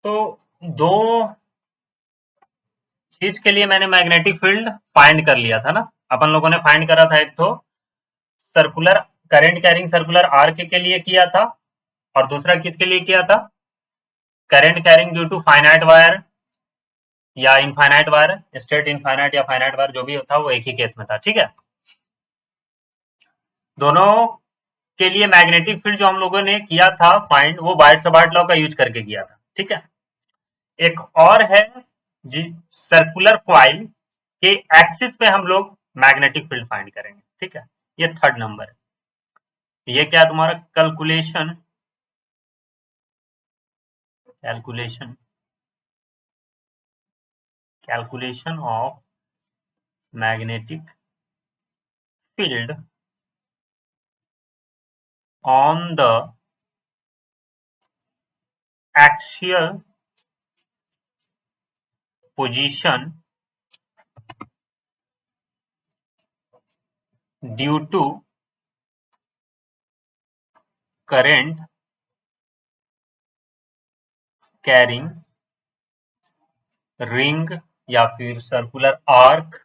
तो दो चीज के लिए मैंने मैग्नेटिक फील्ड फाइंड कर लिया था ना। अपन लोगों ने फाइंड करा था, एक तो circular current carrying circular arc के लिए किया था, और दूसरा किसके लिए किया था, current carrying due to finite wire या इनफाइनाइट वायर, स्ट्रेट इनफाइनाइट या फाइनाइट वायर, जो भी था वो एक ही केस में था। ठीक है, दोनों के लिए मैग्नेटिक फील्ड जो हम लोगों ने किया था फाइंड, वो बायट-सबार्ट लॉ का यूज करके किया था। ठीक है, एक और है जी, सर्कुलर क्वाइल के एक्सिस पे हम लोग मैग्नेटिक फील्ड फाइंड करेंगे। ठीक है, ये थर्ड नंबर है। ये क्या तुम्हारा calculation calculation calculation of magnetic field on the axial position due to current carrying ring या फिर सर्कुलर आर्क,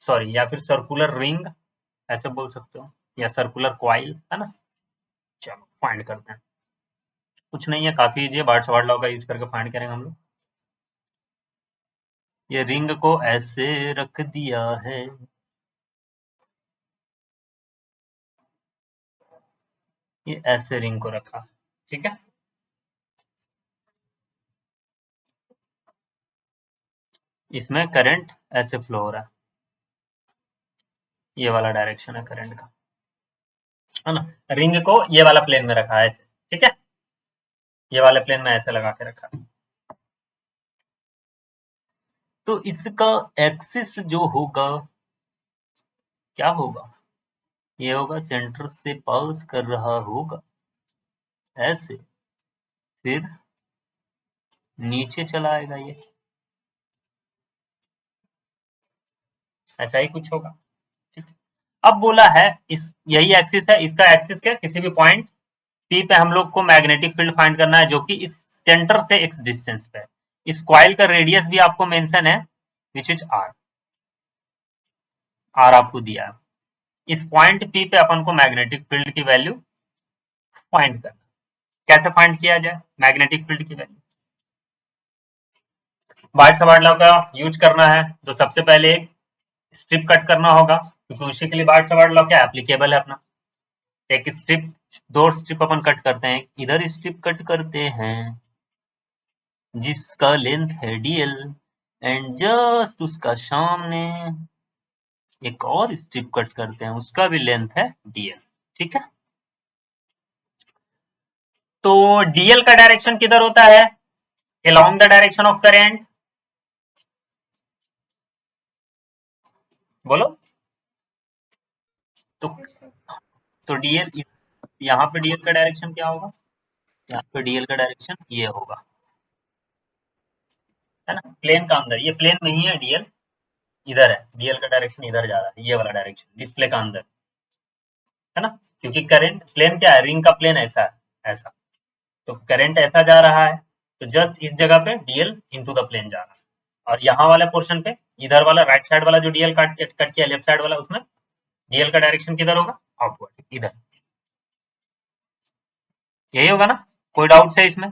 सॉरी, या फिर सर्कुलर रिंग ऐसे बोल सकते हो, या सर्कुलर क्वाइल, है ना। चलो फाइंड करते हैं, कुछ नहीं है, काफी इजी है, बार्ट-सबार्ट लॉ का यूज करके फाइंड करेंगे हम लोग। ये रिंग को ऐसे रख दिया है, ये ऐसे रिंग को रखा। ठीक है, इसमें करंट ऐसे फ्लो हो रहा है, ये वाला डायरेक्शन है करंट का, है ना। रिंग को ये वाला प्लेन में रखा है ऐसे। ठीक है, ये वाले प्लेन में ऐसे लगा के रखा। तो इसका एक्सिस जो होगा, क्या होगा, ये होगा सेंटर से पास कर रहा होगा ऐसे, फिर नीचे चला आएगा, ये ऐसा ही कुछ होगा। ठीक, अब बोला है इस यही एक्सिस है, इसका एक्सिस क्या, किसी भी पॉइंट पी पे हम लोग को मैग्नेटिक फील्ड फाइंड करना है, जो कि इस सेंटर से एक्स डिस्टेंस पे है। इस कॉइल का रेडियस भी आपको मेंशन है, विच इज आर, आर आपको दिया है। इस पॉइंट पी पे अपन को मैग्नेटिक फील्ड की वैल्यू फाइंड करना। कैसे फाइंड किया जाए मैग्नेटिक फील्ड की वैल्यू, बार्ट-सबार्ट लॉ का यूज करना है, तो सबसे पहले एक स्ट्रिप कट करना होगा, क्योंकि उसी के लिए बार्ट-सबार्ट लॉ क्या एप्लीकेबल है अपना। एक स्ट्रिप, दो स्ट्रिप अपन कट करते हैं, इधर स्ट्रिप कट करते हैं जिसका लेंथ है dl, एंड जस्ट उसका सामने एक और स्ट्रिप कट करते हैं, उसका भी लेंथ है dl। ठीक है, तो dl का डायरेक्शन किधर होता है, along the direction of current, बोलो। तो Yes, sir. dl, यहाँ पे dl का डायरेक्शन क्या होगा, यहाँ पे dl का डायरेक्शन ये होगा, है ना, प्लेन का अंदर, ये प्लेन नहीं है dl, इधर है, dl का डायरेक्शन इधर जा रहा है, ये वाला डायरेक्शन डिस्प्ले का अंदर, है ना। क्योंकि करंट प्लेन क्या है, रिंग का प्लेन ऐसा है, ऐसा, तो करंट ऐसा जा रहा है, तो जस्ट इस जगह पे डीएल इनटू द प्लेन जा रहा है, और यहाँ वाले पोर्शन पे, इधर वाला राइट साइड वाला जो डीएल कट किया लेफ्ट साइड वाला, उसमें डीएल का डायरेक्शन किधर होगा, आउटवर्ड, इधर। यही होगा ना, कोई डाउट है इसमें।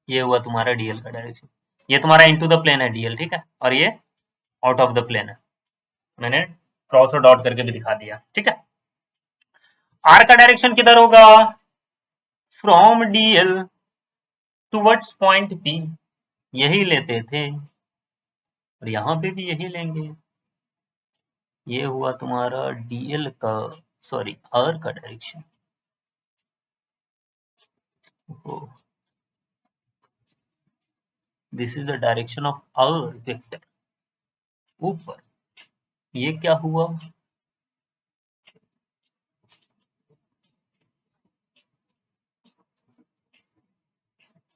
ये हुआ तुम्हारा डीएल का डायरेक्शन, ये तुम्हारा इनटू द प्लेन है डीएल, ठीक है, और ये आउट ऑफ द प्लेन है, मैंने क्रॉस और डॉट करके भी दिखा दिया। ठीक है, आर का डायरेक्शन किधर होगा, from DL towards point P, यही लेते थे, और यहाँ पे भी यही लेंगे। ये हुआ तुम्हारा डीएल का, सॉरी आर का direction. This is the direction of R vector, ऊपर। ये क्या हुआ,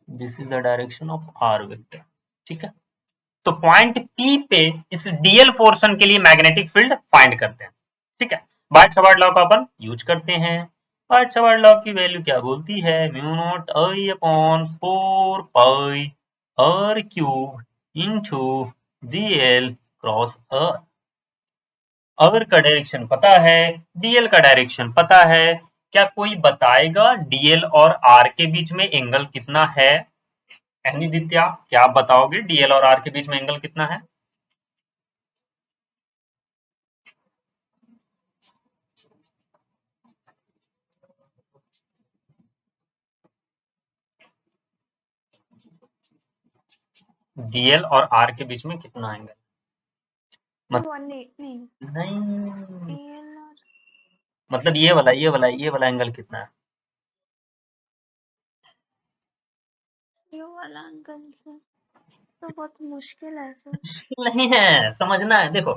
this is the direction of R vector. ठीक है, तो पॉइंट पी पे इस डीएल पोर्शन के लिए मैग्नेटिक फील्ड फाइंड करते हैं। ठीक है, बार्ट-सबार्ट लॉ का अपन यूज करते हैं, पार्ट सवार लॉ की वैल्यू क्या बोलती है, mu naught I upon 4 pi R cube into DL cross R. R का डायरेक्शन पता है, डीएल का डायरेक्शन पता है, क्या कोई बताएगा डीएल और आर के बीच में एंगल कितना है? एनी दित्या, क्या आप बताओगे डीएल और आर के बीच में एंगल कितना है? डीएल और आर के बीच में कितना एंगल? मत, 180 नहीं, एल और मतलब ये वाला एंगल कितना है? ये वाला एंगल से तो बहुत मुश्किल है सर। नहीं है, समझना है, देखो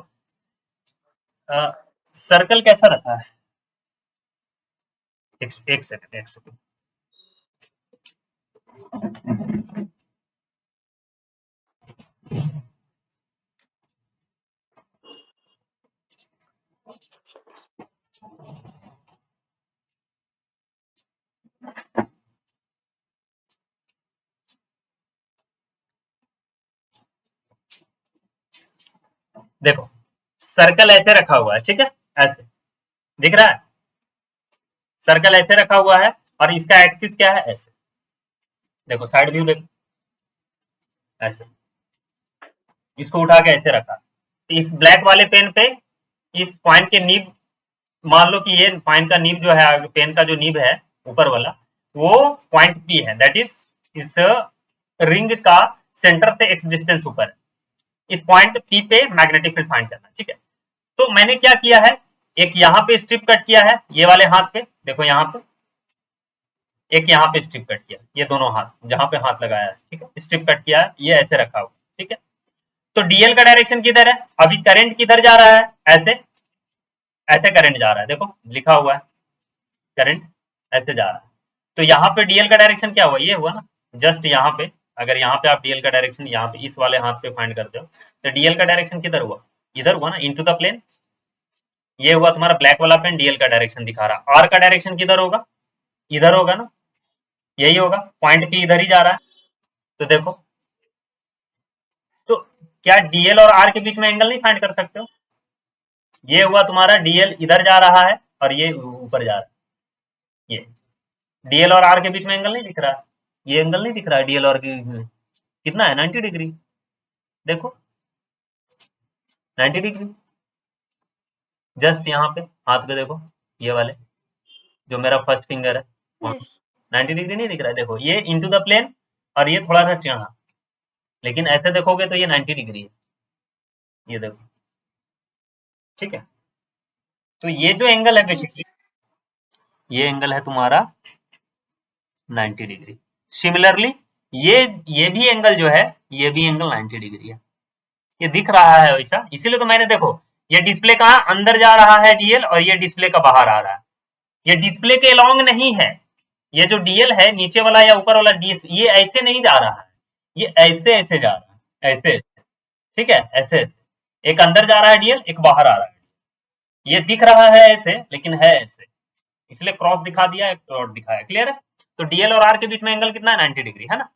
सर्कल कैसा रखा है, एक सेकंड, एक सेकंड। देखो सर्कल ऐसे रखा हुआ है, ठीक है, ऐसे दिख रहा है, सर्कल ऐसे रखा हुआ है और इसका एक्सिस क्या है, ऐसे देखो, साइड व्यू देखो, ऐसे इसको उठा के ऐसे रखा, तो इस ब्लैक वाले पेन पे इस पॉइंट के नीब, मान लो कि ये पॉइंट का नीब जो है, पेन का जो नीब है ऊपर वाला, वो पॉइंट पी है, दैट इज इस रिंग का सेंटर से एक्स डिस्टेंस ऊपर है। इस पॉइंट पी पे मैग्नेटिक फील्ड फाइंड करना, ठीक है। तो मैंने क्या किया है, एक यहाँ पे स्ट्रिप कट किया है, ये वाले हाथ पे देखो, यहाँ पे एक यहाँ पे स्ट्रिप कट किया, ये दोनों हाथ जहां पे हाथ लगाया है, ठीक है, स्ट्रिप कट किया है, ये ऐसे रखा हुआ, ठीक है। तो डीएल का डायरेक्शन किधर है, अभी करंट किधर जा रहा है, ऐसे ऐसे करंट जा रहा है, देखो लिखा हुआ है करंट ऐसे जा रहा है। तो यहाँ पे डीएल का डायरेक्शन क्या हुआ, ये हुआ ना, जस्ट यहाँ पे, अगर यहाँ पे आप डीएल का डायरेक्शन यहाँ पे इस वाले हाथ पे फाइंड करते हो, तो डीएल का डायरेक्शन किधर हुआ, इधर हुआ ना, इनटू द प्लेन। ये हुआ तुम्हारा ब्लैक वाला पेन, डीएल का डायरेक्शन दिखा रहा, आर का डायरेक्शन किधर होगा, इधर होगा ना, यही होगा, पॉइंट पी इधर ही जा रहा है। तो देखो, तो क्या डीएल और आर के बीच में एंगल नहीं फाइंड कर सकते हो? ये हुआ तुम्हारा डीएल इधर जा रहा है और ये ऊपर जा रहा है, ये डीएल और आर के बीच में एंगल नहीं दिख रहा, ये एंगल नहीं दिख रहा है डीएल और के बीच में, कितना है, 90 डिग्री, देखो 90 डिग्री, जस्ट यहाँ पे हाथ पे देखो, ये वाले जो मेरा फर्स्ट फिंगर है, यस 90 डिग्री नहीं दिख रहा है, देखो ये इंटू द प्लेन और ये थोड़ा सा टेढ़ा, लेकिन ऐसे देखोगे तो ये 90 डिग्री है, ये देखो, ठीक है। तो ये जो एंगल है यस बेसिकली, ये एंगल है तुम्हारा 90 डिग्री। सिमिलरली ये ये भी एंगल जो है, ये भी एंगल 90 डिग्री है, ये दिख रहा है वैसा, इसीलिए तो मैंने देखो, ये डिस्प्ले कहाँ अंदर जा रहा है डीएल और ये डिस्प्ले का बाहर आ रहा है, ये डिस्प्ले के लॉन्ग नहीं है, ये जो डीएल है नीचे वाला या ऊपर वाला डी, ये ऐसे नहीं जा रहा है, ये ऐसे ऐसे जा रहा है, ऐसे, ठीक है, ऐसे ऐसे, एक अंदर जा रहा है डीएल, एक बाहर आ रहा है, ये दिख रहा है ऐसे लेकिन है ऐसे, इसलिए क्रॉस दिखा दिया, एक डॉट दिखाया, क्लियर है। तो डीएल और आर के बीच में एंगल कितना है, 90 डिग्री है ना।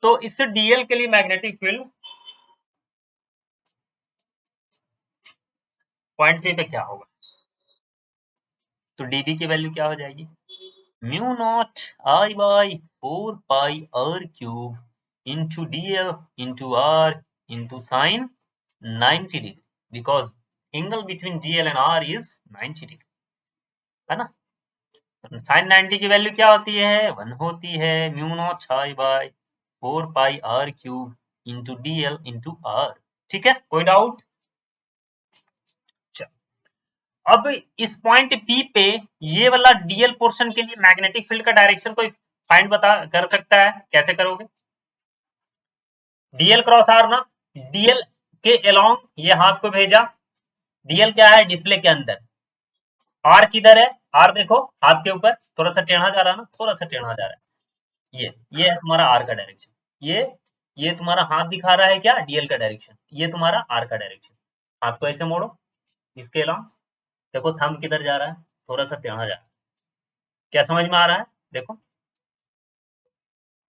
तो इससे डीएल के लिए मैग्नेटिक फील्ड पॉइंट पी पे क्या होगा, तो डीबी की वैल्यू क्या हो जाएगी, mu naught I by 4 pi R cube into DL into R into sine 90 degree, because angle between GL and R is 90 degree, है ना। साइन 90 की वैल्यू क्या होती है, 1 होती है, mu naught I by 4 pi R cube into DL into R, ठीक है, कोई डाउट? अब इस पॉइंट पी पे ये वाला डीएल पोर्शन के लिए मैग्नेटिक फील्ड का डायरेक्शन कोई फाइंड बता कर सकता है, कैसे करोगे, डीएल क्रॉस आर ना, डीएल के अलोंग ये हाथ को भेजा, डीएल क्या है, डिस्प्ले के अंदर, आर किधर है, आर देखो हाथ के ऊपर थोड़ा सा टेढ़ा जा रहा है ना, थोड़ा सा टेढ़ा जा रहा है, ये है तुम्हारा आर का डायरेक्शन, ये तुम्हारा हाथ दिखा रहा है क्या, डीएल का डायरेक्शन, ये तुम्हारा आर का डायरेक्शन, हाथ को ऐसे मोड़ो, इसके अलावा देखो थंब किधर जा रहा है, थोड़ा सा टेढ़ा जा रहा है। क्या समझ में आ रहा है? देखो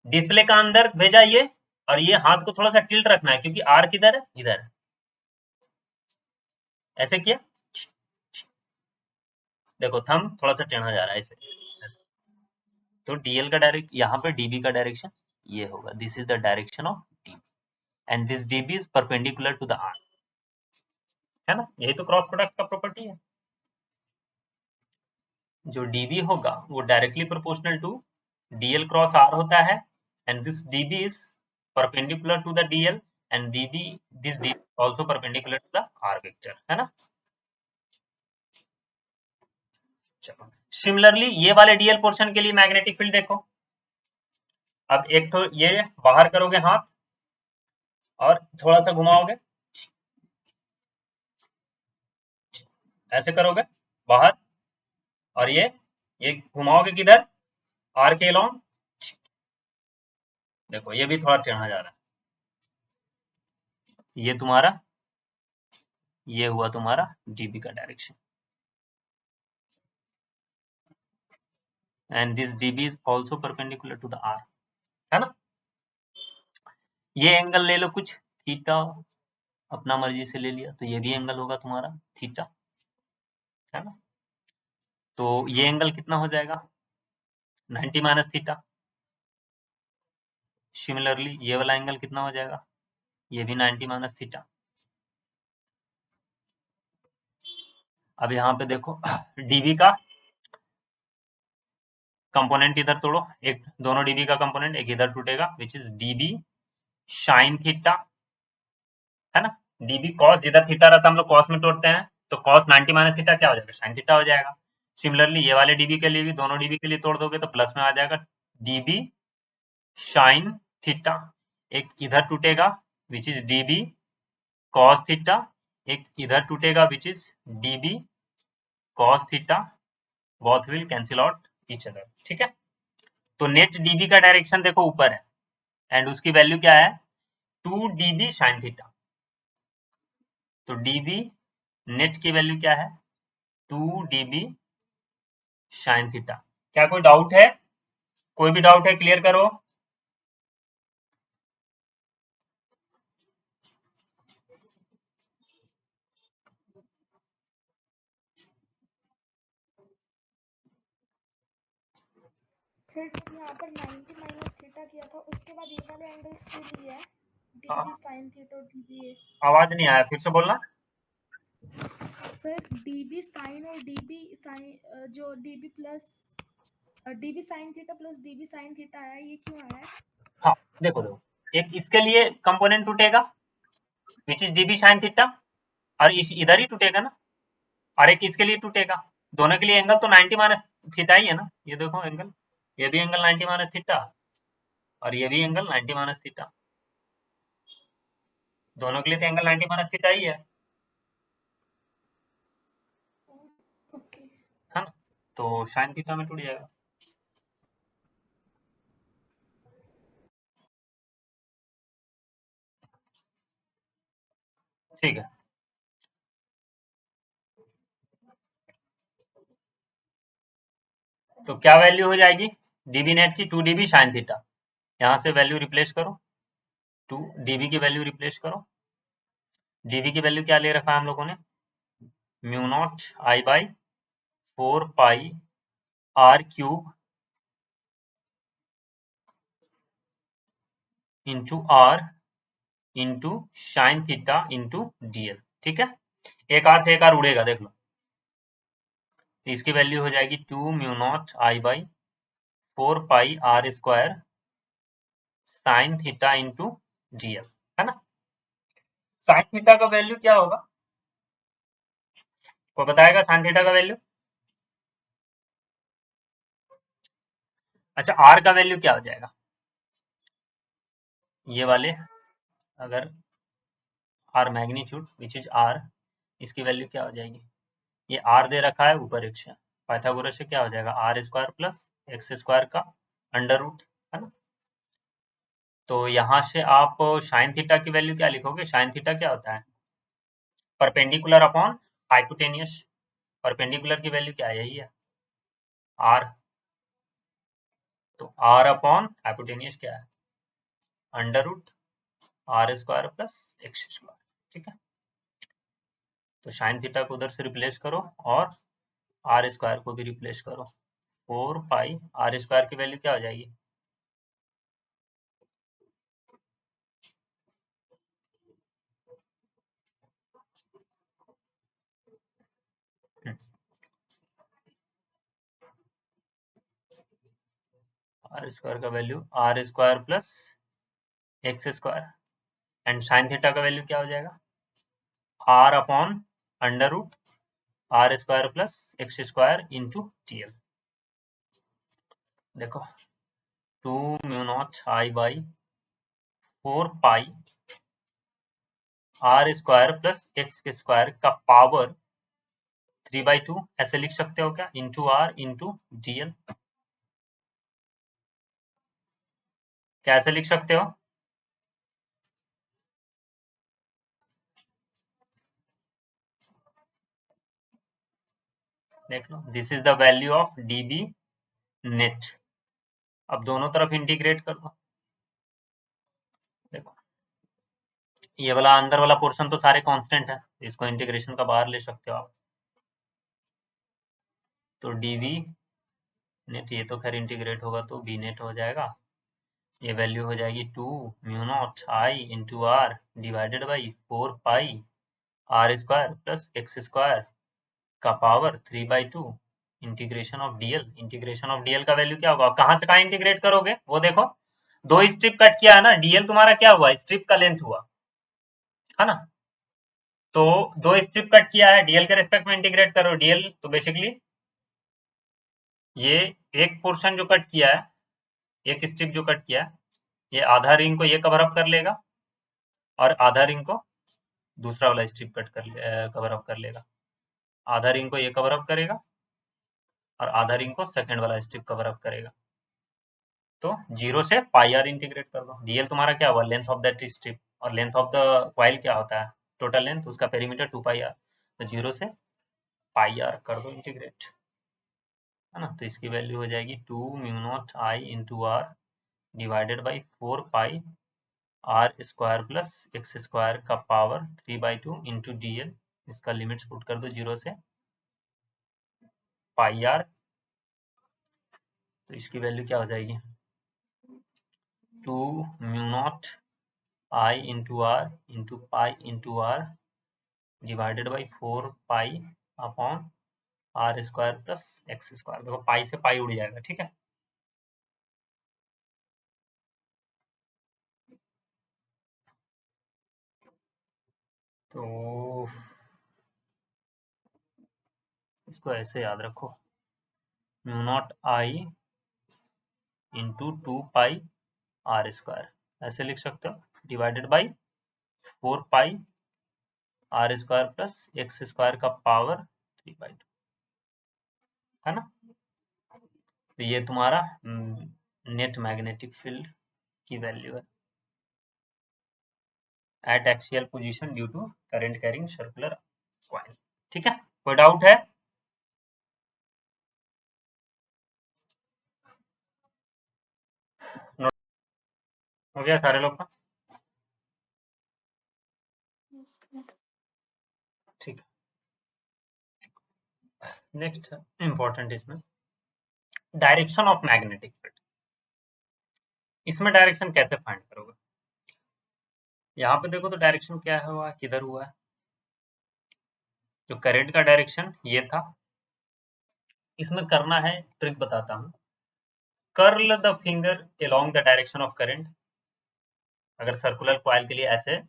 डिस्प्ले का अंदर भेजा ये, और ये हाथ को थोड़ा सा टिल्ट रखना है क्योंकि आर किधर है, इधर है। ऐसे किया, देखो थंब थोड़ा सा टेढ़ा जा रहा है ऐसे, ऐसे। तो डीएल का डायरेक्ट, यहाँ पे डीबी का डायरेक्शन ये होगा, this is the direction of DB and this DB is perpendicular to the R, है ना? यही तो क्रॉस प्रोडक्ट का प्रॉपर्टी है। जो डीबी होगा वो directly proportional to DL cross R होता है, and this DB is perpendicular to the DL and DB, this DB also perpendicular to the R vector, है ना? चलो सिमिलरली ये वाले डीएल पोर्शन के लिए मैग्नेटिक फील्ड देखो। अब एक तो ये बाहर करोगे हाथ और थोड़ा सा घुमाओगे, ऐसे करोगे बाहर, और ये घुमाओगे किधर, आर के अलोंग। देखो ये भी थोड़ा टेढ़ा जा रहा है। ये तुम्हारा, ये हुआ तुम्हारा डीबी का direction, and this DB is also perpendicular to the R, है ना? ये एंगल ले लो कुछ थीटा, अपना मर्जी से ले लिया, तो ये भी एंगल होगा तुम्हारा थीटा, है ना? तो ये एंगल कितना हो जाएगा, 90 माइनस थीटा। सिमिलरली ये वाला एंगल कितना हो जाएगा, ये भी 90 माइनस थीटा। अब यहाँ पे देखो डीबी का कंपोनेंट इधर तोड़ो, एक दोनों डीबी का कंपोनेंट एक इधर टूटेगा, which is dB sine theta, है ना? डीबी कॉस, जिधर थीटा रहता है हम लोग कॉस में तोड़ते हैं, तो कॉस 90 माइनस थीटा क्या हो जाएगा, साइन थीटा हो जाएगा। सिमिलरली ये वाले डीबी के लिए भी, दोनों डीबी के लिए तोड़ दोगे तो प्लस में आ जाएगा डीबी साइन थीटा। एक इधर टूटेगा which is dB cos theta, एक इधर टूटेगा which is dB cos theta, both will cancel out each other, ठीक है? तो नेट डीबी का डायरेक्शन देखो ऊपर है, एंड उसकी वैल्यू क्या है, 2 डीबी साइन थीटा। तो डीबी नेट की वैल्यू क्या है, 2 डीबी साइन थीटा। क्या कोई डाउट है? कोई भी डाउट है क्लियर करो। सर जब यहाँ पर 90 माइनस थीटा किया था उसके बाद ये वाले एंगल्स क्यों दिए हैं, हाँ, डीबी साइन थीटा और डीबी ए? आवाज नहीं आया, फिर से बोलना। सर डीबी साइन और डीबी साइन, जो dB plus dB sine theta plus dB sine theta आया, ये क्यों आया है? हाँ देखो देखो, एक इसके लिए कंपोनेंट टूटेगा which is dB sine theta, और इस इधर ही टूटेगा ना, और एक इसके लिए टूटेगा। दोनों के लिए एंगल तो 90 माइनस थीटा ही है ना, ये देखो एंगल, ये भी एंगल 90 माइनस थीटा, और ये भी एंगल 90 माइनस थीटा। दोनों के लिए तो एंगल 90 माइनस थीटा ही है ओके। है ना? तो साइन थीटा में टूट जाएगा। ठीक है, तो क्या वैल्यू हो जाएगी डीबी नेट की, 2 डीबी साइन थीटा। यहाँ से वैल्यू रिप्लेस करो, 2 डीबी की वैल्यू रिप्लेस करो। डीबी की वैल्यू क्या ले रखा है हम लोगों ने, mu naught I by 4 pi R cube into R into sine theta into DL, ठीक है? एक आर से एक आर उड़ेगा, देख लो। इसकी वैल्यू हो जाएगी 2 mu naught I by 4 pi R square sine theta into DL, है ना? साइन थीटा का वैल्यू क्या होगा, को बताएगा साइन थीटा का वैल्यू? अच्छा आर का वैल्यू क्या हो जाएगा, ये वाले, अगर R magnitude which is R, इसकी वैल्यू क्या हो जाएगी, ये आर दे रखा है ऊपर एक से, पाइथागोरस से क्या हो जाएगा, R square plus x square का अंडर रूट, है ना? तो यहाँ से आप साइन थीटा की वैल्यू क्या लिखोगे, साइन थीटा क्या होता है, परपेंडिकुलर अपॉन हाइपोटेनियस, परपेंडिकुलर की वैल्यू क्या है, यही है आर। तो आर अपॉन हाइपोटेन्यूज क्या है, under root R square plus x square. ठीक है, तो साइन थीटा को उधर से रिप्लेस करो और आर स्क्वायर को भी रिप्लेस करो। 4 पाई आर स्क्वायर की वैल्यू क्या हो जाएगी, आर स्क्वायर का value R square plus x square and sine theta का वैल्यू क्या हो जाएगा, R upon under root R square plus x square into TL. देखो 2 mu naught I by 4 pi R square plus x square का power 3/2 ऐसे लिख सकते हो क्या, इंटू आर इंटू जीएल। कैसे लिख सकते हो, देख लो, this is the value of DB net. अब दोनों तरफ इंटीग्रेट कर दो। देखो ये वाला अंदर वाला पोर्शन तो सारे कांस्टेंट है, इसको इंटीग्रेशन का बाहर ले सकते हो आप। तो डीवी नेट, ये तो खैर इंटीग्रेट होगा तो बी नेट हो जाएगा। ये वैल्यू हो जाएगी 2 mu naught I into R divided by 4 pi R square plus x square का power 3/2 integration of DL. Integration of DL का वैल्यू क्या होगा, कहां से कहां इंटीग्रेट करोगे वो देखो, दो स्ट्रिप कट किया है ना, डीएल तुम्हारा क्या हुआ, स्ट्रिप का लेंथ हुआ है ना। तो दो स्ट्रिप कट किया है, डीएल के रेस्पेक्ट में इंटीग्रेट करो डीएल, तो बेसिकली ये एक पोर्शन जो कट किया है, एक स्ट्रिप जो कट किया है, ये आधा रिंग को ये कवर अप कर लेगा और आधा रिंग को दूसरा वाला स्ट्रिप कट कर कवर अप कर लेगा। आधा रिंग को ये कवर अप करेगा और आधा रिंग को सेकंड वाला स्ट्रिप कवर अप करेगा। तो 0 से पाई आर इंटीग्रेट कर दो। डीएल तुम्हारा क्या हुआ, लेंथ ऑफ दैट स्ट्रिप, और लेंथ ऑफ द कॉइल क्या होता है, टोटल लेंथ, उसका पेरीमीटर 2 पाई आर। तो 0 से पाई आर कर दो इंटीग्रेट, है ना। तो इसकी वैल्यू हो जाएगी 2 mu naught I into R divided by 4 pi R square plus x square का पावर 3/2 इंटू डीएल। इसका लिमिट्स पुट कर दो 0 से पाई आर। तो इसकी वैल्यू क्या हो जाएगी, 2 mu naught I into R into pi into R divided by 4 pi upon R square plus x square. देखो पाई से पाई उड़ जाएगा, ठीक है। तो इसको ऐसे याद रखो, mu naught I into 2 pi R square, ऐसे लिख सकते हो, divided by 4 pi R square plus x square का पावर 3/2, है ना। तो ये तुम्हारा नेट मैग्नेटिक फील्ड की वैल्यू है at axial position due to current carrying circular coil. ठीक है, कोई डाउट है, नोट हो गया सारे लोग का, ठीक है। नेक्स्ट इंपॉर्टेंट इसमें डायरेक्शन ऑफ मैग्नेटिक फील्ड। इसमें डायरेक्शन कैसे फाइंड करोगे, यहाँ पे देखो तो डायरेक्शन क्या है, हुआ किधर हुआ है, जो करंट का डायरेक्शन ये था। इसमें करना है, ट्रिक बताता हूँ, curl the finger along the direction of current. अगर सर्कुलर कॉइल के लिए ऐसे,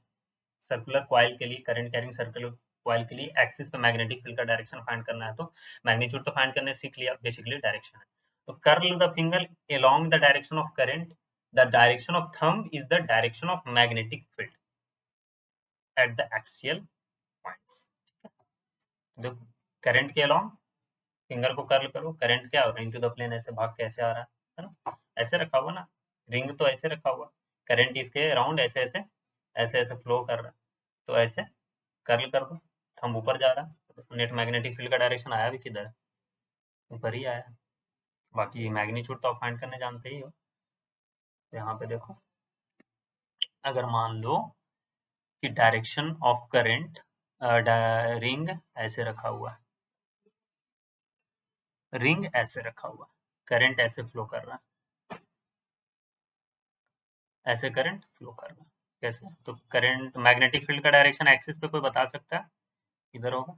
सर्कुलर कॉइल के लिए, करंट कैरिंग सर्कुलर कॉइल के लिए एक्सिस पे मैग्नेटिक फील्ड का डायरेक्शन फाइंड करना है, तो मैग्नीट्यूड तो फाइंड करने सीख लिया, बेसिकली डायरेक्शन है। तो curl the finger along the direction of current, the direction of thumb is the direction of magnetic field at the axial points. देखो करंट के अलोंग फिंगर को कर्ल करो, करंट क्या हो रहा है, इनटू द प्लेन ऐसे भाग के ऐसे आ रहा है ना, ऐसे रखा हुआ ना, रिंग तो ऐसे रखा हुआ, करंट इसके अराउंड ऐसे ऐसे ऐसे ऐसे फ्लो कर रहा है, तो ऐसे कर्ल कर दो, थंब ऊपर जा रहा है, नेट मैग्नेटिक फील्ड का डायरेक्शन आया भी किधर है, ऊपर ही आया। बाकी मैग्नीट्यूड तो आप फाइंड करने जानते ही हो। तो यहाँ पे देखो, अगर मान लो कि डायरेक्शन ऑफ करंट रिंग ऐसे रखा हुआ है, रिंग ऐसे रखा हुआ है, करंट ऐसे फ्लो कर रहा है, ऐसे करंट फ्लो कर रहा है। कैसे? तो करंट मैग्नेटिक फील्ड का डायरेक्शन एक्सिस पे कोई बता सकता है? इधर होगा।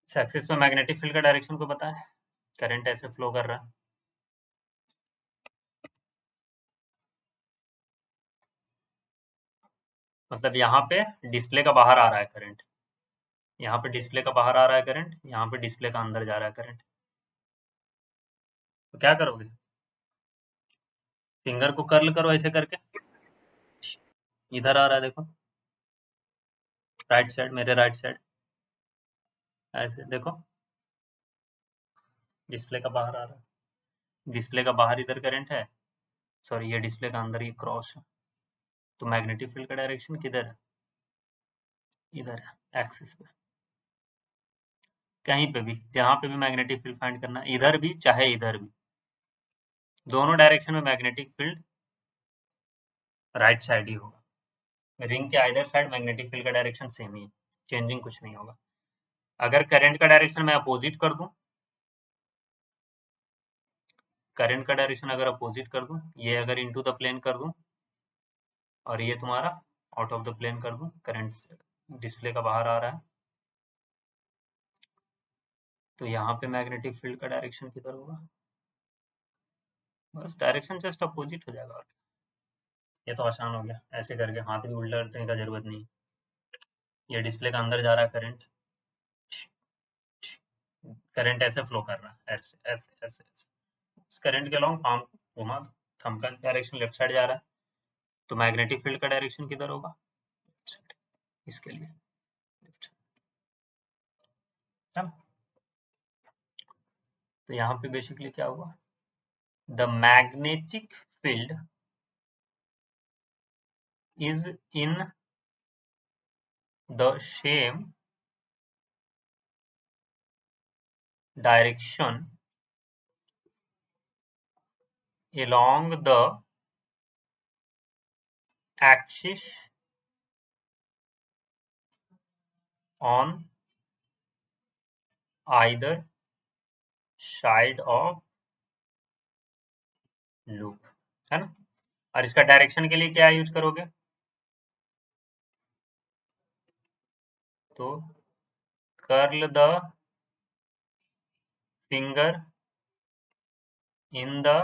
एक्सिस पे मैग्नेटिक फील्ड का डायरेक्शन को पता है, करंट ऐसे फ्लो कर रहा है। मतलब यहाँ पे डिस्प्ले का बाहर आ रहा है करंट, यहाँ पे डिस्प्ले का बाहर आ रहा है करंट, यहाँ पे डिस्प्ले का अंदर जा रहा है करंट। तो क्या करोगे? फिंगर को कर्ल करो ऐसे करके, इधर आ रहा है देखो, राइट साइड, मेरे राइट साइड, ऐसे देखो, डिस्प्ले का बाहर आ रहा है, डिस्प्ले का बाहर इधर करंट है, सॉरी ये डिस्प्ले का अंदर ये क्रॉस है। तो मैग्नेटिक फील्ड का डायरेक्शन किधर है? इधर है, एक्सिस पे, कहीं पे भी, जहां पे भी मैग्नेटिक फील्ड फाइंड करना, इधर भी चाहे इधर भी, दोनों डायरेक्शन में मैग्नेटिक फील्ड राइट साइड ही होगा। रिंग के आइदर साइड मैग्नेटिक फील्ड का डायरेक्शन सेम ही है, चेंजिंग कुछ नहीं होगा। अगर करंट का डायरेक्शन मैं अपोजिट कर दूं, करंट का डायरेक्शन अगर अपोजिट कर दूं, ये अगर इनटू द प्लेन कर दूं और ये तुम्हारा आउट ऑफ द प्लेन कर दूं, करंट डिस्प्ले का बाहर आ रहा है, तो यहाँ पे मैग्नेटिक फील्ड का डायरेक्शन किधर होगा? बस डायरेक्शन जस्ट अपोजिट हो जाएगा। ये तो आसान हो गया, ऐसे करके हाथ भी उल्टा करने का जरूरत नहीं। ये डिस्प्ले का अंदर जा रहा है करंट, करंट ऐसे फ्लो कर रहा है, ऐसे ऐसे ऐसे ऐसे, इस करंट के अलोंग पाम घुमा, थंब का डायरेक्शन लेफ्ट साइड जा रहा है, तो मैग्नेटिक फील्ड का डायरेक्शन किधर होगा? इसके लिए लेफ्ट। तो यहाँ पे बेसिकली क्या हुआ, the magnetic field is in the same direction along the axis on either side of loop, है ना। और इसका डायरेक्शन के लिए क्या यूज करोगे? तो curl the finger in the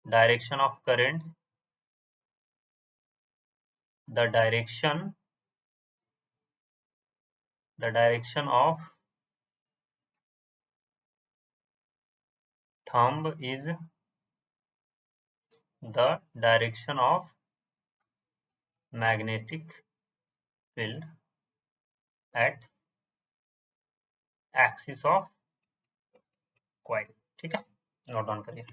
direction of current, the direction of thumb is the direction of magnetic field at axis of coil। ठीक है, नोट डाउन करिए।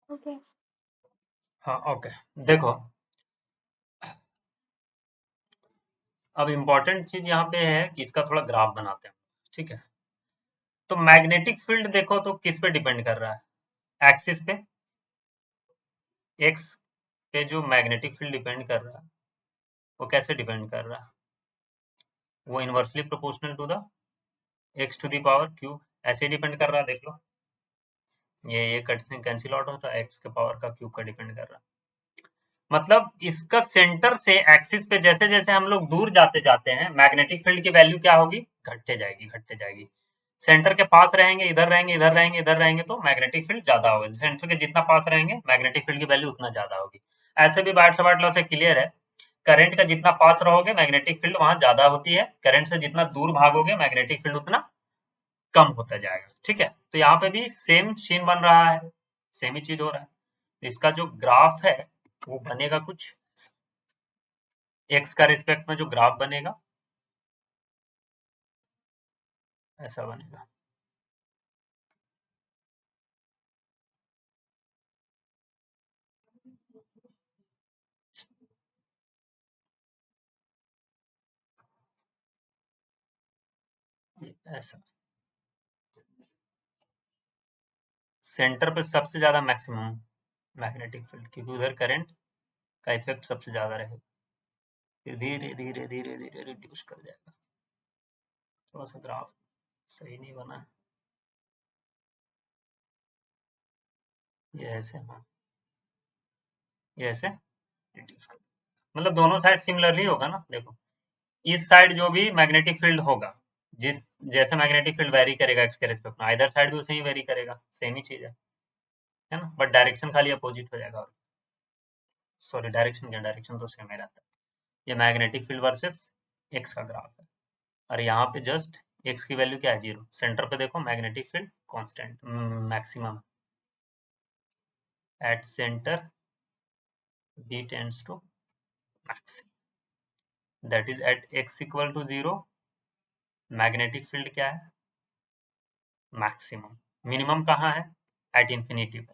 ओके हाँ ओके, देखो अब इम्पोर्टेंट चीज यहाँ पे है कि इसका थोड़ा ग्राफ बनाते हैं, ठीक है। तो मैग्नेटिक फील्ड देखो तो किस पे डिपेंड कर रहा है? एक्सिस पे, एक्स पे जो मैग्नेटिक फील्ड डिपेंड कर रहा है वो कैसे डिपेंड कर रहा है? वो inversely proportional to the x to the power cube, ऐसे डिपेंड कर रहा है। देख लो ये कैंसिल आउट होता है, एक्स के पावर का क्यूब का डिपेंड कर रहा है। मतलब इसका सेंटर से एक्सिस पे जैसे जैसे हम लोग दूर जाते जाते हैं, मैग्नेटिक फील्ड की वैल्यू क्या होगी? घटते जाएगी, घटते जाएगी। सेंटर के पास रहेंगे, इधर रहेंगे, इधर रहेंगे, इधर रहेंगे, तो मैग्नेटिक फील्ड ज्यादा होगा। सेंटर के जितना पास रहेंगे मैग्नेटिक फील्ड की वैल्यू उतना ज्यादा होगी। ऐसे भी बाइट सबाइट लॉ से क्लियर है, करंट का जितना पास रहोगे मैग्नेटिक फील्ड वहां ज्यादा होती है, करंट से जितना दूर भागोगे मैग्नेटिक फील्ड उतना कम होता जाएगा। ठीक है, तो यहाँ पे भी सेम सीन बन रहा है। सेम ही चीज हो रहा है। तो इसका जो ग्राफ है वो बनेगा कुछ एक्स का रिस्पेक्ट में जो ग्राफ बनेगा ऐसा बनेगा। ऐसा सेंटर पे सबसे ज्यादा मैक्सिमम मैग्नेटिक फील्ड, क्योंकि उधर करंट का इफेक्ट सबसे ज्यादा रहेगा। फिर धीरे धीरे धीरे धीरे रिड्यूस कर जाएगा। थोड़ा सा ग्राफ सही नहीं बना है। ये ऐसे, हाँ ये ऐसे रिड्यूस कर, मतलब दोनों साइड सिमिलरली होगा ना। देखो इस साइड जो भी मैग्नेटिक फील्ड होगा, जिस जैसे मैग्नेटिक फील्ड वेरी करेगा एक्स के रिस्पेक्ट में, इधर साइड भी उसे ही वेरी करेगा, सेम ही चीज है ना, बट डायरेक्शन खाली अपोजिट हो जाएगा। और सॉरी डायरेक्शन क्या, डायरेक्शन तो सेम ही रहता है। ये मैग्नेटिक फील्ड वर्सेस एक्स का ग्राफ है, और यहाँ पे जस्ट एक्स की वैल्यू क्या है, 0। सेंटर पे देखो magnetic field constant maximum at centre B tends to max, that is at x equal to 0 magnetic field क्या है, मैक्सिमम। मिनिमम कहाँ है, एट इंफिनिटी पे,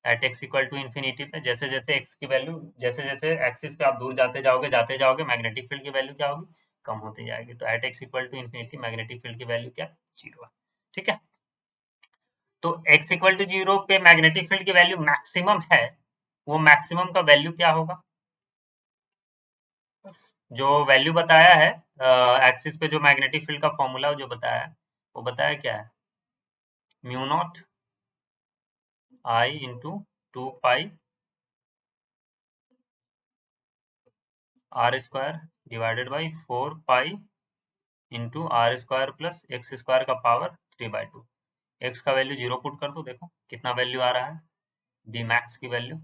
at x equal to infinity पे। जैसे जैसे x की वैल्यू, जैसे जैसे एक्सिस पे आप दूर जाते जाओगे मैग्नेटिक फील्ड की वैल्यू क्या होगी, कम होती जाएगी। तो at x equal to infinity magnetic field की वैल्यू क्या, 0 है। ठीक है, तो x इक्वल टू 0 पे मैग्नेटिक फील्ड की वैल्यू मैक्सिमम है, वो मैक्सिमम का वैल्यू क्या होगा, जो वैल्यू बताया है एक्सिस पे, जो मैग्नेटिक फील्ड का फॉर्मूला जो बताया है, वो बताया क्या है, mu naught I into 2 pi R square divided by 4 pi into R square plus x square का पावर 3/2। एक्स का वैल्यू 0 पुट कर दो, देखो कितना वैल्यू आ रहा है, बी मैक्स की वैल्यू,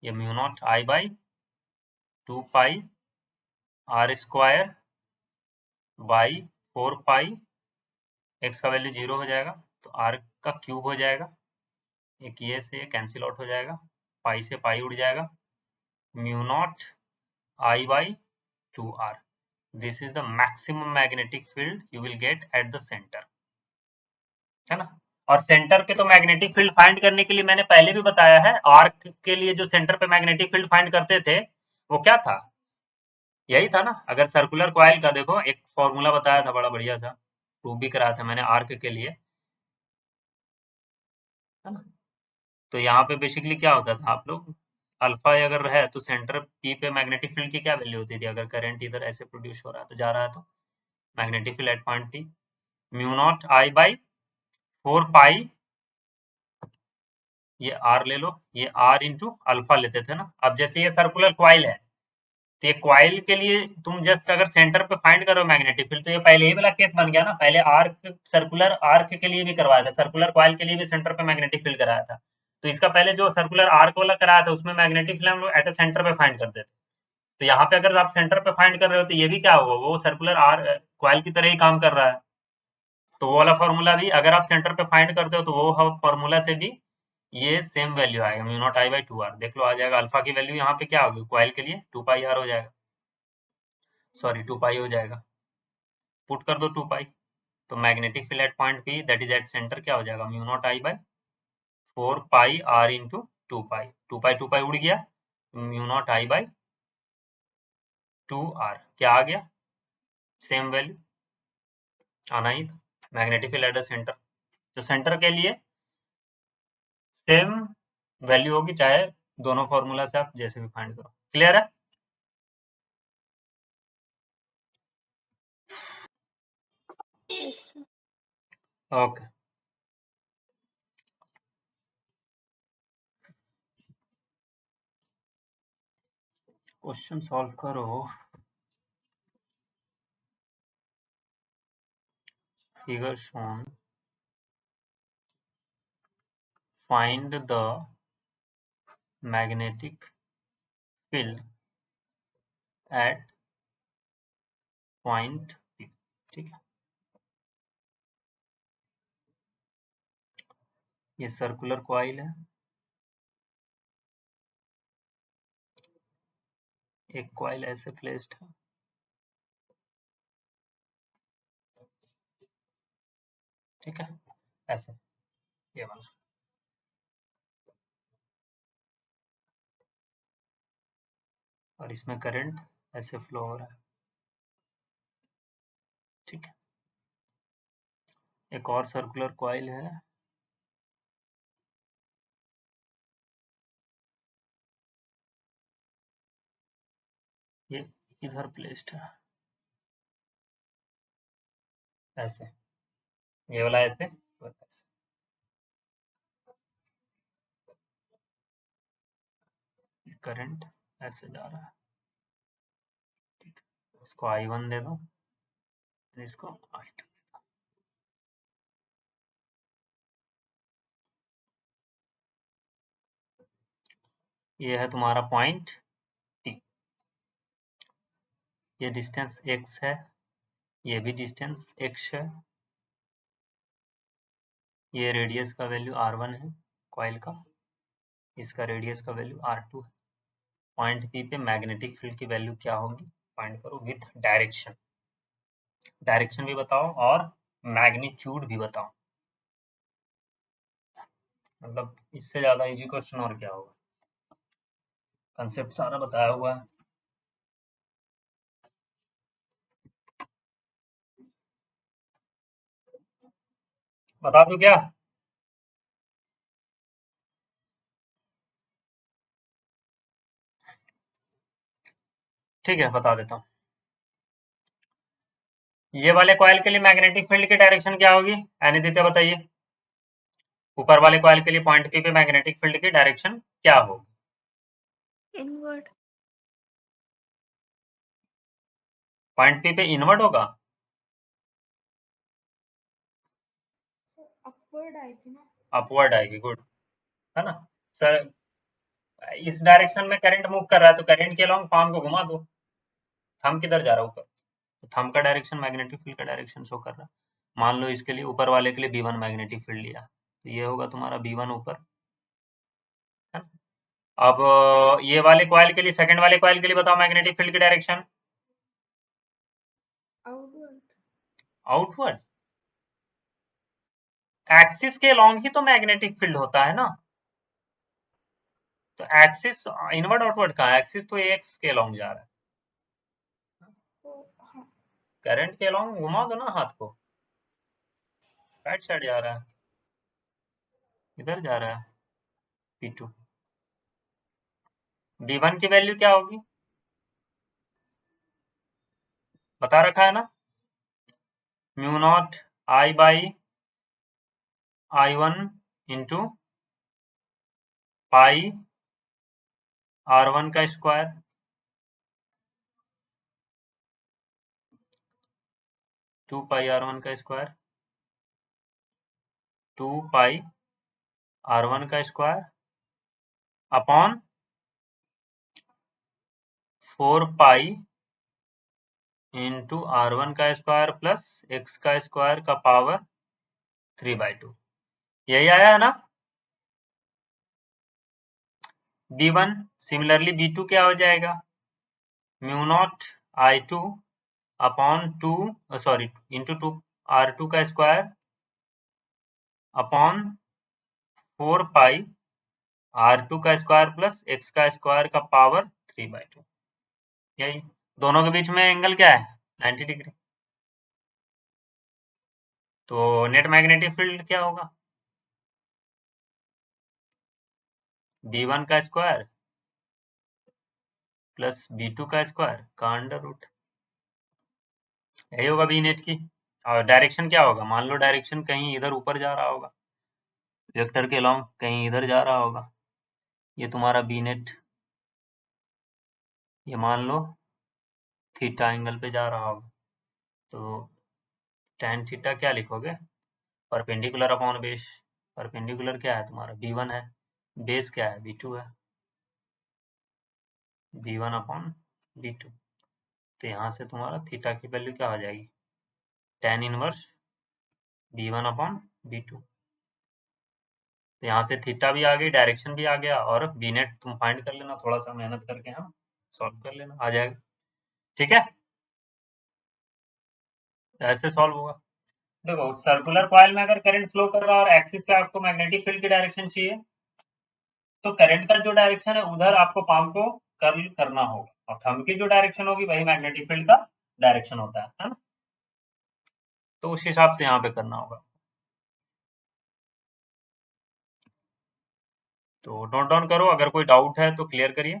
ये mu naught I by 2 pi R square by 4 pi, x का वैल्यू 0 हो जाएगा तो आर का क्यूब हो जाएगा, एक ये से कैंसिल आउट हो जाएगा, पाई से पाई उड़ जाएगा, mu naught I by 2 R. This is the maximum magnetic field you will get at the centre, है ना। और सेंटर पे तो मैग्नेटिक फील्ड फाइंड करने के लिए मैंने पहले भी बताया है, आर्क के लिए जो सेंटर पे मैग्नेटिक फील्ड फाइंड करते थे वो क्या था, यही था ना। अगर सर्कुलर कॉइल का देखो एक फॉर्मूला बताया था बड़ा बढ़िया सा, प्रूव भी कराया था मैंने आर्क के लिए, है ना। तो यहाँ पे बेसिकली क्या होता था, आप लोग अल्फा अगर है तो सेंटर पी पे मैग्नेटिक फील्ड की क्या वैल्यू होती थी, अगर करंट इधर ऐसे प्रोड्यूस हो रहा है तो जा रहा है, तो magnetic field at point P mu naught I by 4 पाई, ये आर ले लो, ये आर इंटू अल्फा लेते थे ना। अब जैसे ये सर्कुलर क्वाइल है, तो ये क्वाइल के लिए तुम जस्ट अगर सेंटर पे फाइंड करो मैग्नेटिक फील्ड, तो ये पहले ही वाला केस बन गया ना। पहले आर्क, सर्कुलर आर्क के लिए भी करवाया था, सर्कुलर क्वाइल के लिए भी सेंटर पे मैग्नेटिक फील्ड कराया था। तो इसका पहले जो सर्कुलर आर्क वाला कराया था उसमें मैग्नेटिक फील्ड हम लोग एट ए सेंटर पे फाइंड करते थे। तो यहाँ पे अगर आप सेंटर पे फाइंड कर रहे हो तो ये भी क्या हुआ, वो सर्कुलर आर क्वाइल की तरह ही काम कर रहा है। तो वो वाला फॉर्मूला भी अगर आप सेंटर पे फाइंड करते हो तो वो फॉर्मूला से भी ये सेम वैल्यू आएगा, mu naught I by 2 R. देख लो आ जाएगा, अल्फा की वैल्यू यहाँ पे क्या होगी क्वाइल के लिए, 2 पाई आर हो जाएगा, सॉरी 2 पाई हो जाएगा, पुट कर दो 2 पाई। तो magnetic field at point P that is at centre क्या हो जाएगा, mu naught I by 4 pi R into 2 pi, 2 pi उड़ गया, mu naught I by 2 R क्या आ गया, सेम वैल्यू आना ही था, magnetic field at the centre. तो सेंटर के लिए सेम वैल्यू होगी, चाहे दोनों फॉर्मूला से आप जैसे भी फाइंड करो। क्लियर है, ओके। क्वेश्चन सॉल्व करो, figure shown, find the magnetic field at point P. ठीक है, ये सर्कुलर कॉइल है, एक कॉइल ऐसे प्लेस्ड है, ठीक है, ऐसे ये वाला, और इसमें करंट ऐसे फ्लो हो रहा है, ठीक है। एक और सर्कुलर कॉइल है, ये इधर प्लेस्ड है, ऐसे, ये वाला ऐसे, ऐसे, करंट ऐसे जा रहा है, ठीक है। इसको I1 दे दो, इसको I2। ये है तुम्हारा पॉइंट P, ये डिस्टेंस x है, ये भी डिस्टेंस x है, ये रेडियस का वैल्यू R1 है कॉइल का, इसका रेडियस का वैल्यू R2 है। पॉइंट P पे मैग्नेटिक फील्ड की वैल्यू क्या होगी, फाइंड करो विथ डायरेक्शन, डायरेक्शन भी बताओ और मैग्नीट्यूड भी बताओ, मतलब इससे ज्यादा इजी क्वेश्चन और क्या होगा, कंसेप्ट सारा बताया हुआ है। बता दूं क्या? ठीक है, बता देता हूँ। ये वाले कॉइल के लिए मैग्नेटिक फील्ड की डायरेक्शन क्या होगी, अनिदित्य बताइए। ऊपर वाले कॉइल के लिए पॉइंट पी पे मैग्नेटिक फील्ड की डायरेक्शन क्या होगी? इनवर्ड। पॉइंट पी पे इनवर्ड होगा, अपवर्ड आएगी ना, अपवर्ड आएगी, गुड, है ना सर। इस डायरेक्शन में करंट मूव कर रहा है तो करंट के अलोंग पाम को घुमा दो, थंब किधर जा रहा है, ऊपर, तो थंब का डायरेक्शन मैग्नेटिक फील्ड का डायरेक्शन शो कर रहा है। मान लो इसके लिए ऊपर वाले के लिए B1 मैग्नेटिक फील्ड लिया, तो ये होगा तुम्हारा B1 ऊपर, है ना। अब ये वाले कॉइल के लिए, सेकंड वाले कॉइल के लिए बताओ मैग्नेटिक फील्ड की डायरेक्शन, आउटवर्ड। आउटवर्ड, एक्सिस के अलोंग ही तो मैग्नेटिक फील्ड होता है ना, तो एक्सिस इनवर्ड आउटवर्ड कहाँ है, एक्सिस तो एक्स के अलोंग जा रहा है, हाँ, करंट के अलोंग घुमा दो ना हाथ को, राइट साइड जा रहा है, इधर जा रहा है P2। B1 की वैल्यू क्या होगी, बता रखा है ना, mu naught I by I1 into pi R1 का स्क्वायर, 2 पाई R1 का स्क्वायर, 2 पाई R1 का square upon 4 pi into R1 का स्क्वायर प्लस x का स्क्वायर का पावर 3/2, यही आया है ना। B1 सिमिलरली B2 क्या हो जाएगा, mu not I2 upon 2 sorry into 2 R2 का स्क्वायर अपॉन 4 पाई R2 का स्क्वायर प्लस x का स्क्वायर का पावर 3/2, यही दोनों के बीच में एंगल क्या है, 90 डिग्री, तो नेट मैग्नेटिक फील्ड क्या होगा, B1 का स्क्वायर प्लस B2 का स्क्वायर का अंडर रूट, यही होगा बी नेट की। और डायरेक्शन क्या होगा, मान लो डायरेक्शन कहीं इधर ऊपर जा रहा होगा, वेक्टर के अलोंग कहीं इधर जा रहा होगा, ये तुम्हारा बी नेट, ये मान लो थीटा एंगल पे जा रहा होगा, तो tan थीटा क्या लिखोगे, परपेंडिकुलर अपॉन बेस, परपेंडिकुलर क्या है तुम्हारा B1 है, बेस क्या है B2 है, B1 अपॉन B2, तो यहाँ से तुम्हारा थीटा की वैल्यू क्या हो जाएगी, tan inverse B1 upon B2, तो यहाँ से थीटा भी आ गई, डायरेक्शन भी आ गया, और बी नेट तुम फाइंड कर लेना, थोड़ा सा मेहनत करके हम सॉल्व कर लेना, आ जाएगा। ठीक है, ऐसे सॉल्व होगा। देखो सर्कुलर कॉइल में अगर करंट फ्लो कर रहा है और एक्सिस पे आपको मैग्नेटिक फील्ड की डायरेक्शन चाहिए, तो करंट का जो डायरेक्शन है उधर आपको पाम को कर्ल करना होगा, और थंब की जो डायरेक्शन होगी वही मैग्नेटिक फील्ड का डायरेक्शन होता है ना। तो उस हिसाब से यहाँ पे करना होगा। तो नोट डाउन करो, अगर कोई डाउट है तो क्लियर करिए।